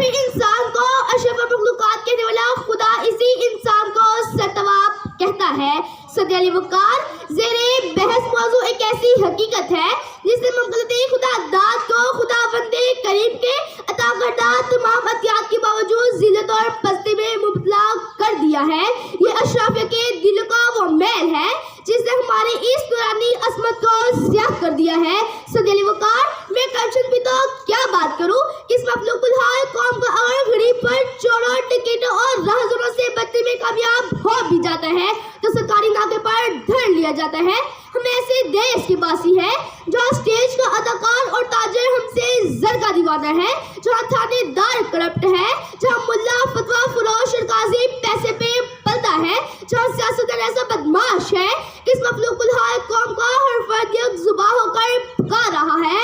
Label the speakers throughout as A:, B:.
A: پھر انسان کو اشرف مخلوقات کہنے والا خدا اسی انسان کو سرتواب کہتا ہے۔ صدی علی وقار زیر بحث موضوع ایک ایسی حقیقت ہے جس نے ممکنتی خدا داد کو خدا بندے کریم کے عطا کردہ تمام عطیات کے باوجود ذلت اور پستی میں مبتلا کر دیا ہے۔ یہ اشرافیہ کے دل کا وہ میل ہے جس نے ہماری اس نورانی عظمت کو سیاہ کر دیا ہے۔ صدی علی وقار میں کرپشن بھی تو کیا بات کروں، کس مخلوق الحال قوم کا اگر غریب پر چوروں ٹکٹوں اور راہزنوں سے بچنے میں کامیاب ہو بھی جاتا ہے تو سرکاری ناکے پر دھر لیا جاتا ہے۔ ہم ایسے دیش کے باسی ہے جہاں اسٹیج کا اداکار اور تاجر ہم سے زر کا دیوانہ ہے، جہاں تھانے دار کرپٹ ہے، جہاں ملا فتویٰ فروش اور قاضی پیسے پہ پلتا ہے، جہاں سیاستدان ایسا بدماش ہے کہ اس مخلوق الحال قوم کا ہر فرد یک زباں ہو کر پکار رہا ہے۔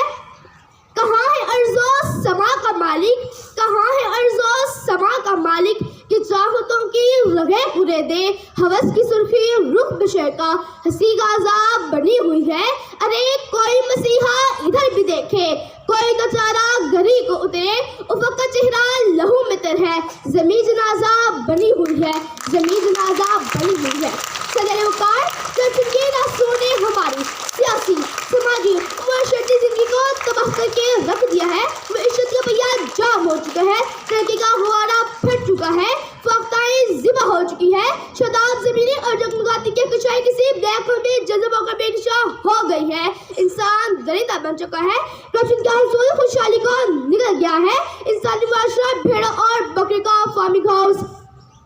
A: کہاں ہے ارض و سما کا مالک، کہاں ہے ارض و سما کا مالک کہ چاہتوں کی رگیں پورے دے، ہوس کی سرخی رخ بشر کا ہنسی غازہ بنی ہوئی ہے۔ ارے کوئی مسیحا ادھر بھی دیکھے، کوئی تو چارہ گری کو اترے، افق کا چہرہ لہو میں تر ہے، زمین جنازہ بنی ہوئی ہے، زمین جنازہ بنی ہوئی ہے۔ صدی علی وقار کرپشن کے راسوں نے ہماری سیاسی، سماجی، معاشرتی زندگی کو تباہ کر کے رکھ دیا ہے۔ معیشت کا پہیہ جام ہو چکا ہے، ترقی کا فوارہ پھٹ چکا ہے، فاختائیں ذبح ہو چکی ہے، شاداب زمینیں اور جگمگاتی کے کشائی کسی بلیک ہول میں جذب ہو کر بے نشاں ہو گئی ہے۔ انسان درندہ بن چکا ہے، کرپشن کا حصول خوشحالی کو نگل گیا ہے، انسانی معاشرہ بھیڑ اور بکری کا فارمنگ ہاؤس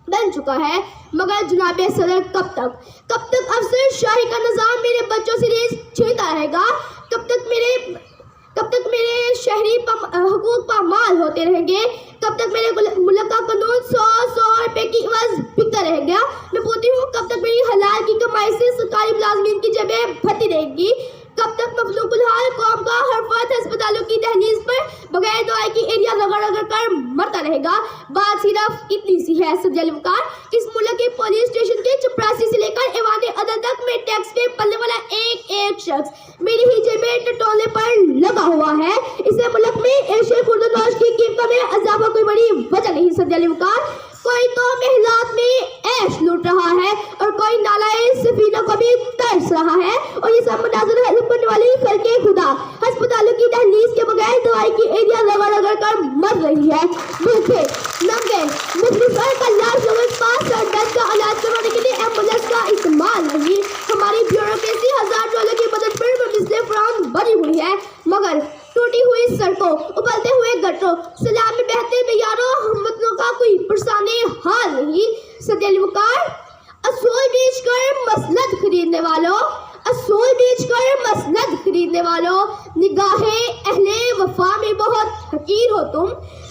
A: بن چکا ہے۔ مگر جناب صدر کب تک افسر شاہی کا نظام میرے بچوں سے ریز چھینتا رہے گا؟ کب تک میرے شہری حقوق پامال ہوتے رہیں گے؟ کب تک میرے ملک کا قانون 100 روپے کی عوض بکتا رہے گا؟ میں پوچھتی ہوں کب تک میری حلال کی کمائی سے سرکاری ملازمین کی جیبیں بھرتی رہیں گی؟ کب تک مخلوق الحال قوم کا ہر فرد ہسپتالوں کی دہلیز پر بغیر دوائی کی ایریا رگڑ کر مرتا رہے گا؟ بات صرف اتنی سی ہے صدی علی وقار، اس ملک کے پولیس اسٹیشن کے چپراسی سے لے کر ایوان عدالت تک میں ٹیکس پہ پلنے والا ایک شخص میری ہی جیب میں ٹٹولے پر لگا ہوا ہے۔ اسے ملک میں ایشیا خوردونوش کی قیمتوں میں اضافہ کوئی بڑی وجہ نہیں صدی علی وقار۔ کوئی تو محلات میں عیش لوٹ رہا ہے اور کوئی نالائے سفینوں کو بھی ترس رہا ہے، اور یہ سب مناظر حلم کرنے والی خلق خدا ہسپتالوں کی دہلیز کے بغیر دوائی کی ایریا رگڑ کر مر رہی ہے۔ بھوکے، ننگے، مفلس اور کلاش لوگوں کے پاس سر درد کا علاج کروانے کے لیے ایمبولینس کا استعمال نہیں۔ ہماری بیوروکریسی $1000 کی مدد پر مثل فرام بنی ہوئی ہے، مگر ٹوٹی ہوئی سڑکوں، ابلتے ہوئے گٹروں، سیلاب میں بہتے معیاروں ہمتوں کا کوئی پرسان حال نہیں۔ صدی علی وقار اصول بیچ کر مسند خریدنے والوں، نگاہ اہل وفا میں بہت حقیر ہو تم۔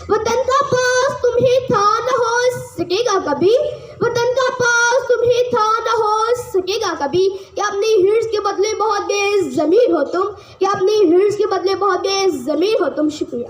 A: وطن کا پاس تمہیں تھا نہ ہو سکے گا کبھی، وطن کا پاس تمہیں تھا نہ ہو سکے گا کبھی، کہ اپنی ہرس کے بدلے بہت بے ضمیر ہو تم، کہ اپنی ہرس کے بدلے بہت بے ضمیر ہو تم۔ شکریہ۔